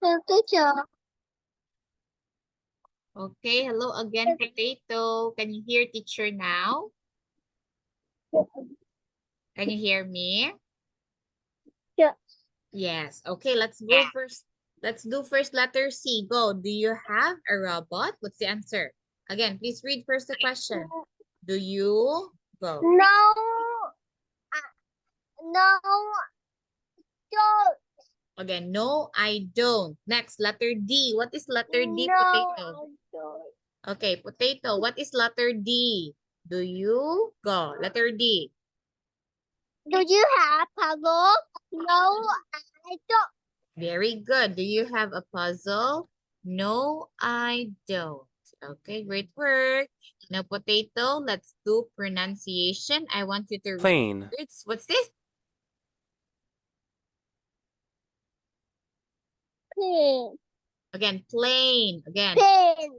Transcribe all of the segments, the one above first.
Teacher. Okay, hello again, Potato. Can you hear teacher now? Can you hear me? Yeah. Yes. Okay, let's go first. Let's do first letter C. Go. Do you have a robot? What's the answer? Again, please read first the question. Do you? Go. No. No. Don't. Again, no, I don't. Next, letter D. What is letter D, No. Potato? I don't. Okay, Potato. What is letter D? Do you? Go. Letter D. Do you have puzzle? No, I don't. Very good. Do you have a puzzle? No, I don't. Okay, great work. Now, Potato, let's do pronunciation. I want you to read Plane. words. What's this? Pin. Again, plane. Again, Pin.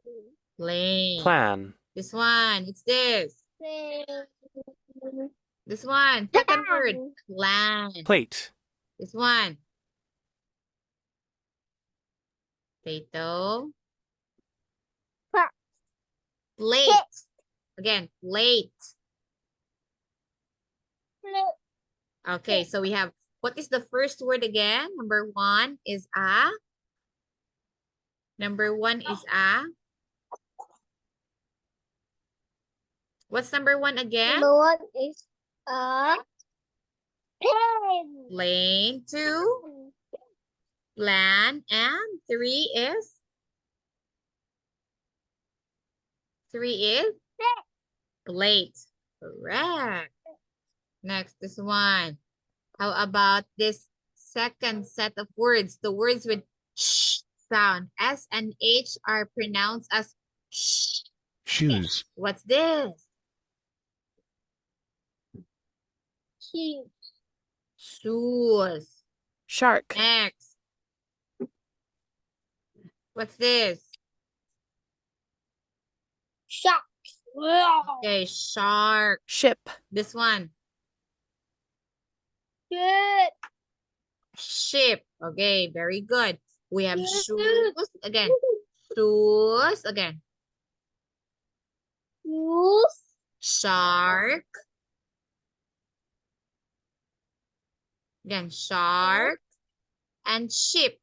plane. Plan. This one. It's this. Pin. This one. Second word. Plan. Plan. Plate. This one. Potato. Pa- Plate. Again, plate. Plate. Okay, so we have, what is the first word again? Number one is a. Number one is a. What's number one again? Number one is a pen. Plane. Two, plan. And three is? Three is? Plate. Correct. Next, this one. How about this second set of words? The words with sh sound. S and H are pronounced as sh. Shoes. What's this? Shoe. Shoes. Shark. Next. What's this? Shark. Okay, shark. Ship. This one. Good. Ship. Okay, very good. We have shoes. Again. Shoes. Again. Shoes. Shark. Again, shark. And ship.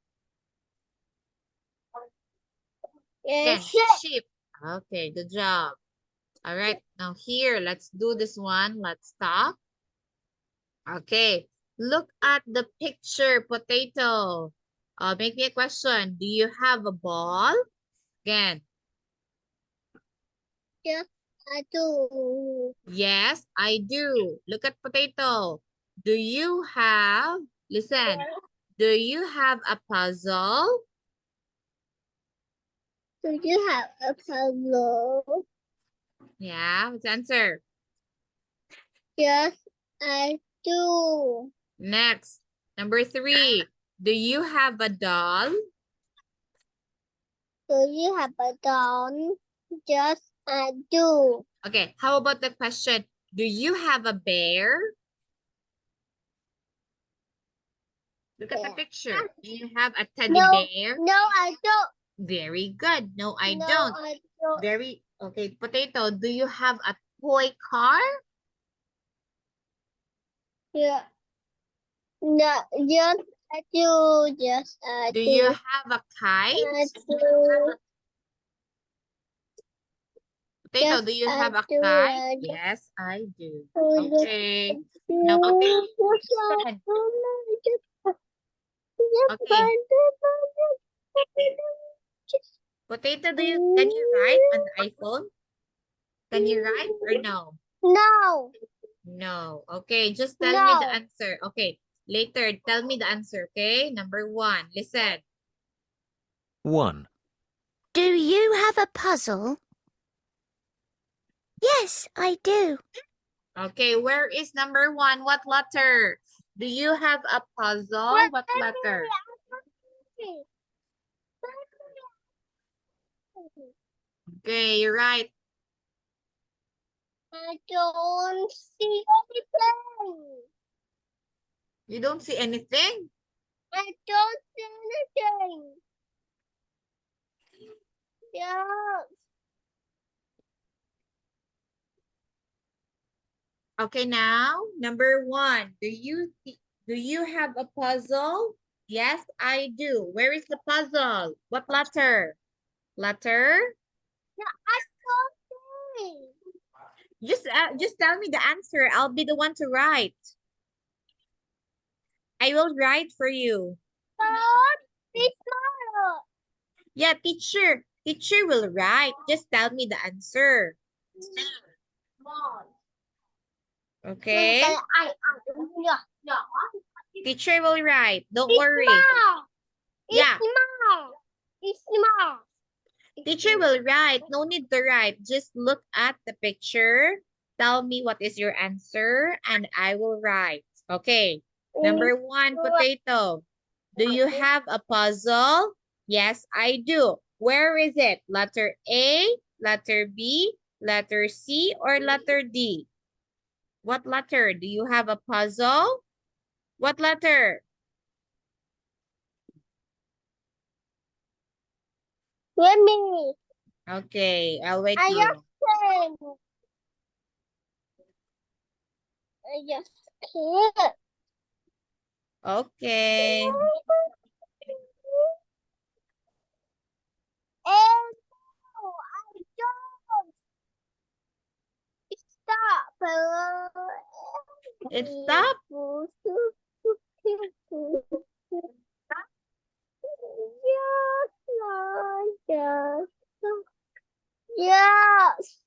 Again, Ship. ship. Okay, good job. All right, now here, let's do this one. Let's talk. Okay, look at the picture, Potato. Make me a question. Do you have a ball? Again. Yes, I do. Yes, I do. Look at Potato. Do you have, listen, do you have a puzzle? Do you have a puzzle? Yeah, what's the answer? Yes, I do. Next, number three. Do you have a doll? Do you have a doll? Yes, I do. Okay, how about the question? Do you have a bear? Look at the Yeah. picture. Do you have a teddy No, bear? no, I don't. Very good. No, I No, don't. I don't. Very, okay, Potato, do you have a toy car? Yeah. No, yes, I do. Yes, I Do do. you have a kite? I do. Potato, Yes, do you I have a do. kite? I do. Yes, I do. Oh, yes, Okay. I Now, do. Potato, Yes, I listen. do. Yes, Okay. I do. Potato, can you write on the iPhone? Can you write or no? No. No. Okay, just tell me the No. answer. Okay, later, tell me the answer, okay? Number one, listen. 1. Do you have a puzzle? Yes, I do. Okay, where is number one? What letter? Do you have a puzzle? What letter? Okay, you're right. I don't see anything. You don't see anything? I don't see anything. Yes. Okay, now number 1. Do you have a puzzle? Yes, I do. Where is the puzzle? What letter? Letter? I saw it. Just tell me the answer. I'll be the one to write. I will write for you. But it's not. Yeah, teacher. Teacher will write. Just tell me the answer. Okay? Yeah. Teacher will write. Don't It's worry. small. Yeah. It's small. It's small. Teacher will write. No need to write. Just look at the picture. Tell me what is your answer and I will write. Okay. Number 1, potato. Do you have a puzzle? Yes, I do. Where is it? Letter A, letter B, letter C, or letter D? What letter? Do you have a puzzle? What letter? Let me. Okay, I'll wait I you. just can't. I just can't. Okay. And no, I don't. Stop. It stopped. Yes. Yes.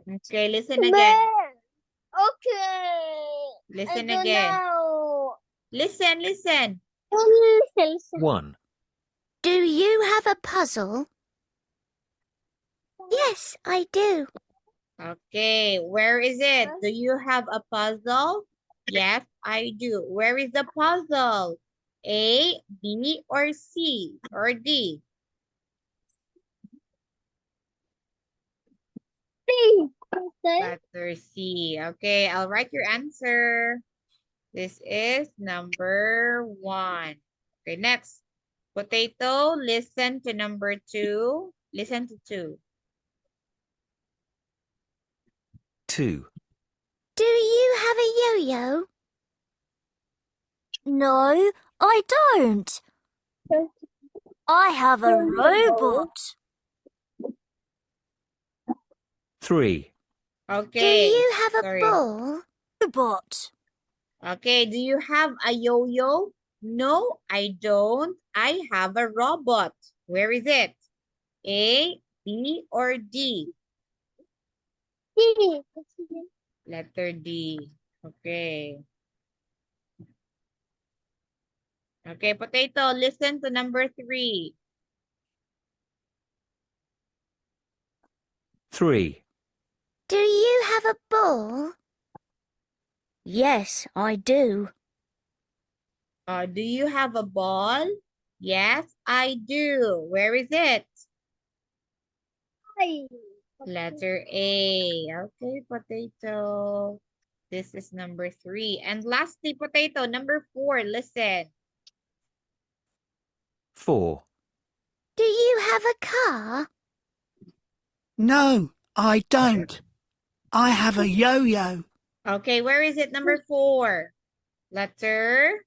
Okay, listen again. Okay. Listen I don't again. know. Listen, listen. Listen. 1, Do you have a puzzle? Yes, I do. Okay, where is it? Do you have a puzzle? Yes, I do. Where is the puzzle? A, B, or C, or D? Letter C. Okay, I'll write your answer. This is number 1. Okay, next. Potato, listen to number 2. Listen to 2. 2, Do you have a yo-yo? No, I don't. I have a robot. 3, Do Okay. you have a Sorry. ball? Robot. Okay, do you have a yo-yo? No, I don't. I have a robot. Where is it? A, B, or D? Letter D. Okay. Okay, potato, listen to number 3. 3, Do you have a ball? Yes, I do. Do you have a ball? Yes, I do. Where is it? Letter A. Okay, potato. This is number 3. And lastly, potato, number 4. Listen. 4, Do you have a car? No, I don't. I have a yo-yo. Okay, where is it? Number 4. Letter?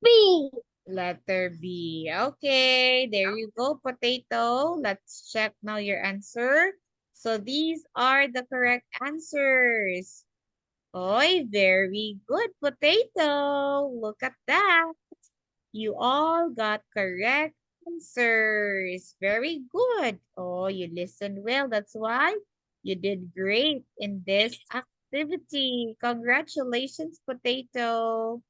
B. Letter B. Okay, there you go, potato. Let's check now your answer. So these are the correct answers. Oy, very good, potato. Look at that. You all got correct answers. Very good. Oh, you listened well. That's why you did great in this activity. Congratulations, potato.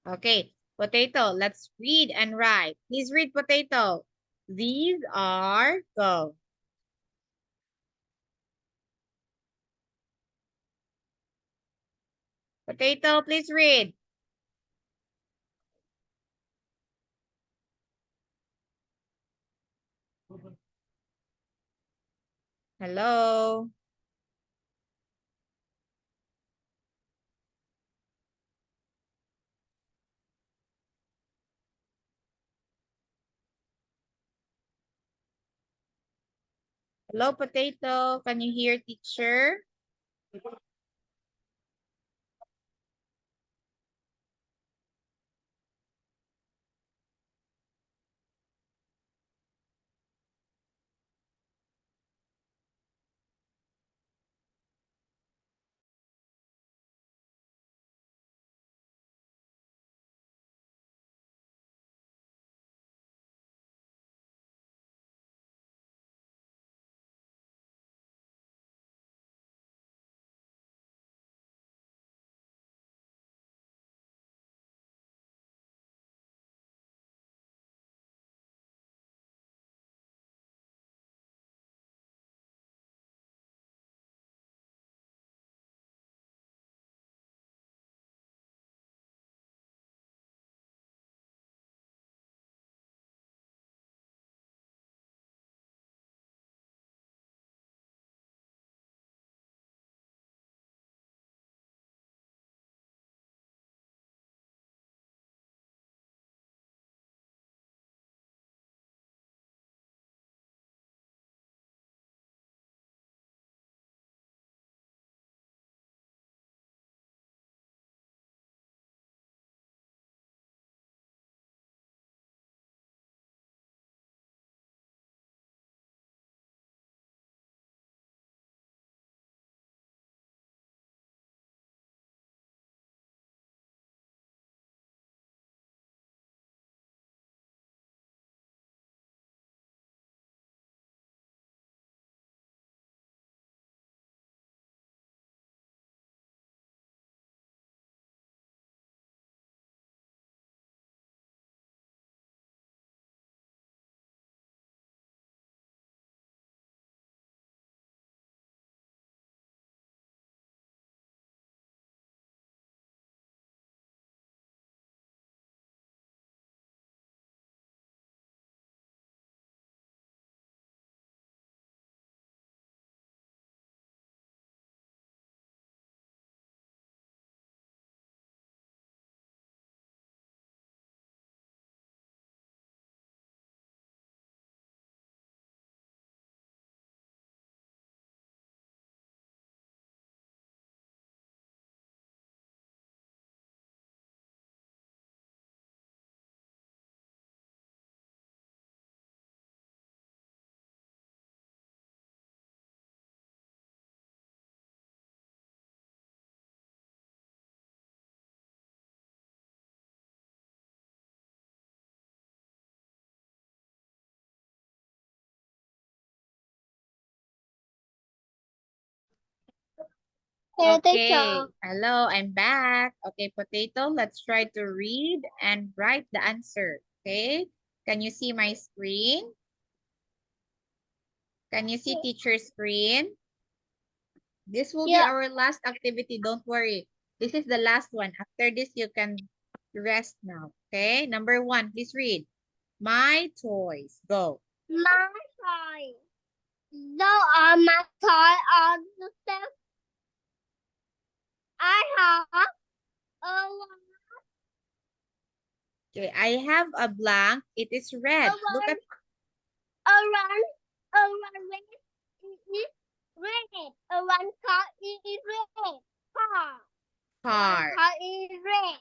Okay, potato, let's read and write. Please read, potato. These are, go. Potato, please read. Hello. Hello, Potato. Can you hear teacher? Hey, Okay. teacher. Hello, I'm back. Okay, Potato, let's try to read and write the answer. Okay. Can you see my screen? Can you see teacher's screen? This will be Yeah. our last activity. Don't worry. This is the last one. After this, you can rest now. Okay. Number 1, please read. My toys. Go. My toy. No, my toy on the shelf. I have a Okay. I have a blank. It is red. Look at one red. It is red. A one car is red. Car. car. Car is red.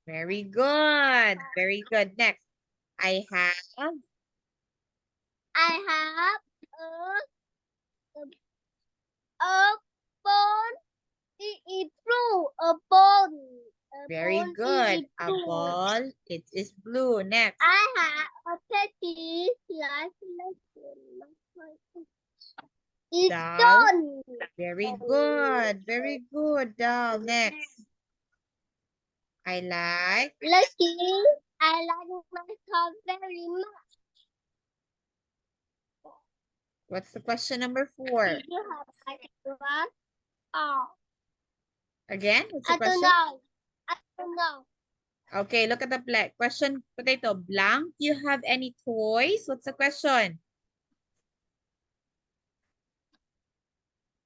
Very good. Very good. Next. I have I have a bone. It is blue. A bone. A very bone, good. It is A blue. ball. It is blue. Next. I have a teddy. It's Doll. done. Very good. Very good. Doll. Next. I like. Lucky. I like my car very much. What's the question number 4? Did you have like one? Oh, Again, what's the I don't question? know. I don't know. Okay, look at the question. Potato. Blank. Do you have any toys? What's the question?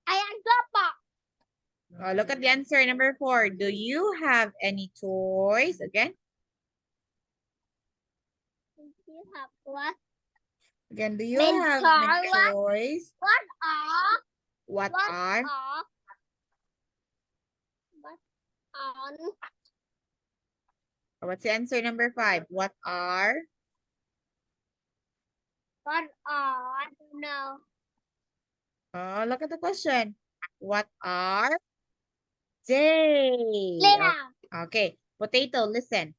I am Papa. Oh, look at the answer. Number 4. Do you have any toys? Again. Did you have what? Again, do you Mentor, have many what? toys? What are? What What are? are? What on? What's the answer number 5? What are? What are? I don't know. Oh, look at the question. What are they? Yeah. Okay, Potato, listen.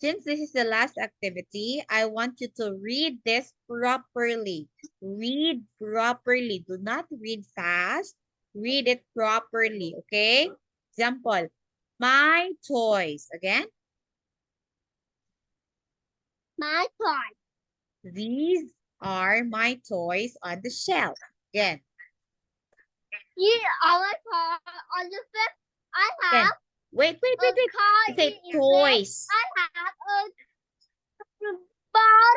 Since this is the last activity, I want you to read this properly. Read properly. Do not read fast. Read it properly, okay? Example, my toys. Again, My toy. these are my toys on the shelf. Again, You are my toy on the fifth. I again. have Wait. a car Say in bed. toys. I have a bar.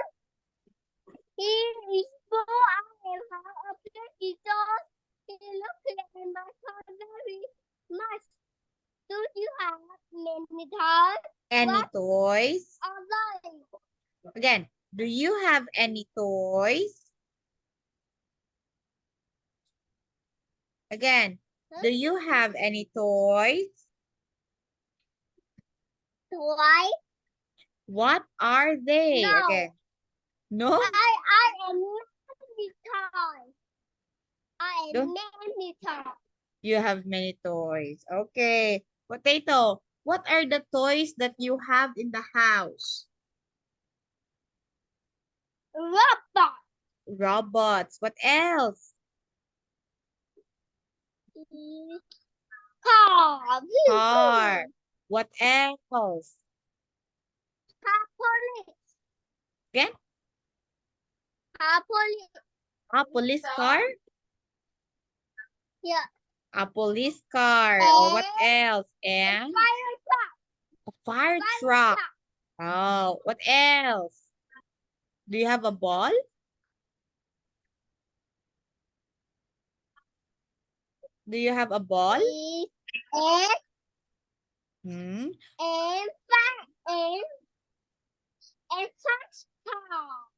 Here is four. I have a pretty dog. He looks at my toy very much. Do you have many toys? Any What toys? are they? Again, do you have any toys? Again, do you have any toys? Toy? What are they? No. Again, no? I am many toys. I am Don't- many toys. You have many toys. Okay. Potato, what are the toys that you have in the house? Robot. Robots. What else? Car. Car. What else? Police. Again? Police. A police car? Yeah. A police car. Or what else? And Fire truck. a fire Fire truck. truck. Oh, what else? Do you have a ball? Do you have a ball? And Hmm. and such car.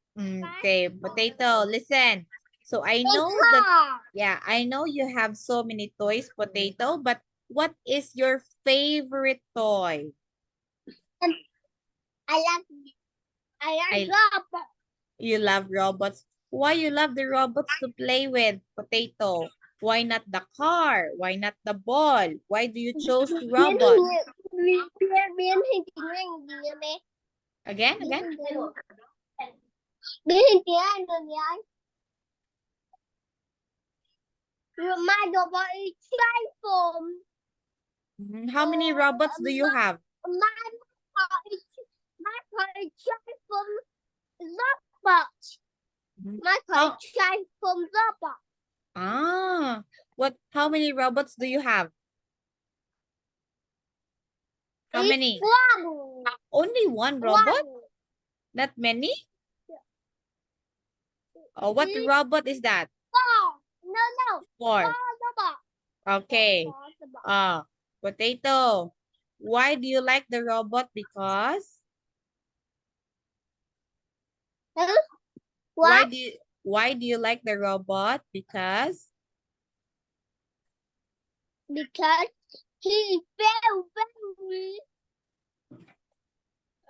Okay, Potato, listen. So I A know that, car. yeah, I know you have so many toys, Potato, but what is your favorite toy? I love I- robot. You love robots. Why you love the robots to play with, Potato? Why not the car? Why not the ball? Why do you choose robots? Biến hình tiếng Anh gì vậy bé? Again? Biến hình tiếng Anh rồi gì anh? My robot is transformed. How many robots do you have? My car is transformed robot. My car is transformed robot. Ah, how many robots do you have? How It's many? One. Only one robot? One. Not many? Oh, what It's robot is that? Four. No. Four. Four robot. Okay. Four robot. Potato. Why do you like the robot? Because? Huh? Why What? do you like the robot? Because? Because he is very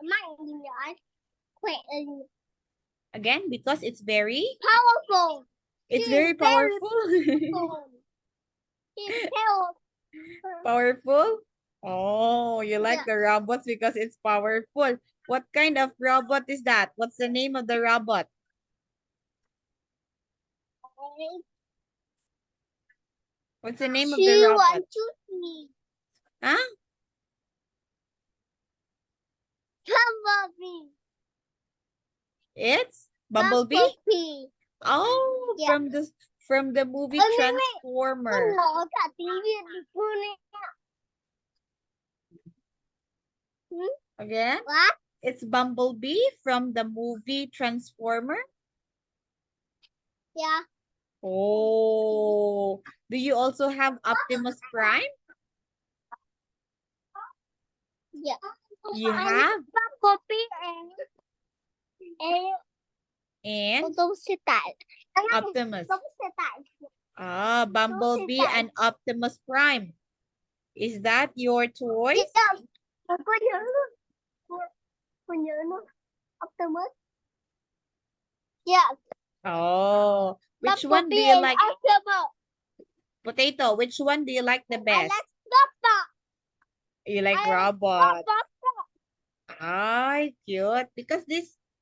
mạnh gì nhỉ anh? Khỏe Again, because it's very? powerful. It's He very is very powerful. He's powerful. Powerful? Oh, you like Yeah. the robots because it's powerful. What kind of robot is that? What's the name of the robot? What's the name of the She robot? wants to see Huh? Bumblebee. It's Bumblebee? Bumblebee. Oh, Yeah. from the movie Ôi, mẹ, Transformer. con nói cả tiếng Việt được luôn ấy. Again? What? It's Bumblebee from the movie Transformer. Yeah. Oh, do you also have Optimus Prime? Yeah. You And have? Bumblebee and and Không sẽ tại. Optimus. Không sẽ tại. Ah, Bumblebee tại. and Optimus Prime. Is that your toys? Yes. Con nhớ luôn. Con nhớ luôn. Optimus. Yes. Oh, which one do Bumblebee you and like? Optimus. Potato, which one do you like the I best? like Robot. You like I like robot. Robot. Ay, cute. Because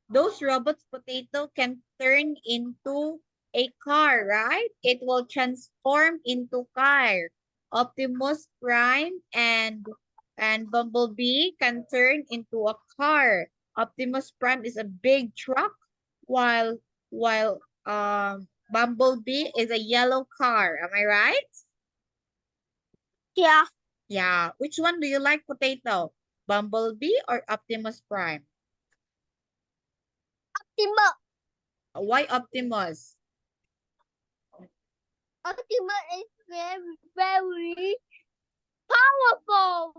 those robots, Potato, can turn into a car, right? It will transform into car. Optimus Prime and Bumblebee can turn into a car. Optimus Prime is a big truck, while Bumblebee is a yellow car. Am I right? Yeah. Yeah. Which one do you like, Potato? Bumblebee or Optimus Prime? Optimus. Why Optimus? Optimus is very, very powerful.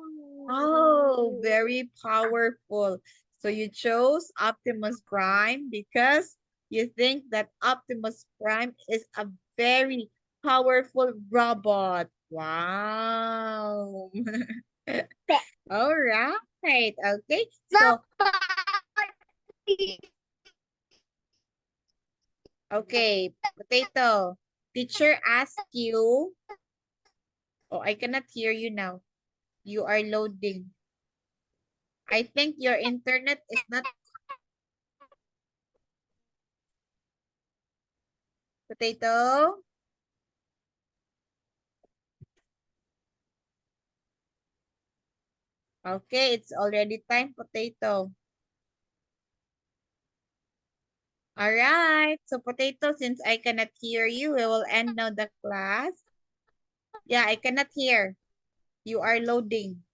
Oh, very powerful. So you chose Optimus Prime because you think that Optimus Prime is a very powerful robot. Wow. All right. Okay. So, okay, Potato. Teacher asked you. Oh, I cannot hear you now. You are loading. I think your internet is not. Potato. Okay, it's already time, Potato. All right. So, Potato, since I cannot hear you, we will end now the class. Yeah, I cannot hear. You are loading.